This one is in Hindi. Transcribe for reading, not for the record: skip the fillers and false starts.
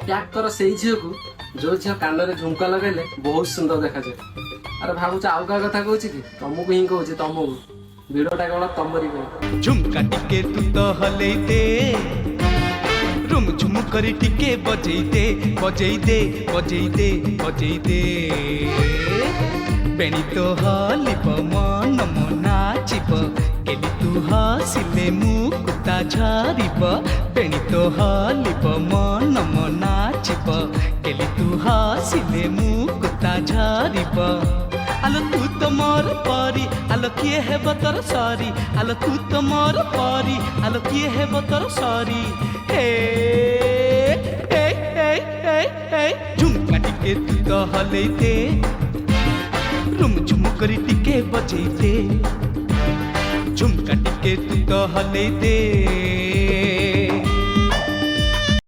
ପ୍ୟାକ୍ କର ସେଇ ଝିଅକୁ ଯୋଉ ଝିଅ କାନରେ ଝୁମକା ଲଗେଇଲେ ବହୁତ ସୁନ୍ଦର ଦେଖାଯାଏ। ଆରେ ଭାବୁଛ ଆଉ କାହା କଥା କହୁଛି କି? ତମକୁ ହିଁ କହୁଛି, ତମକୁ। ଭିଡିଓଟା କେବଳ ତମରି ପାଇଁ। झुमका टिके तू तो हले दे रुम झुम करी टिके बजई दे बजई दे बजई दे बजई दे बेणी तो हलिब मन नाचिब केली तू हसिले मुकुता झरिब बेणी तो हलिब मन नाचिब केली तू हसिले मुकुता झरिब आलो तू तो मोर परी आलो किए हेब तोर सरी आलो तू तो मोर परी आलो किए हेब तोर सरी हे हे हे हे हे झुमका टिके तू तो हले दे रुम झुम करी टिके बजई दे झुमका टिके तू तो हले दे।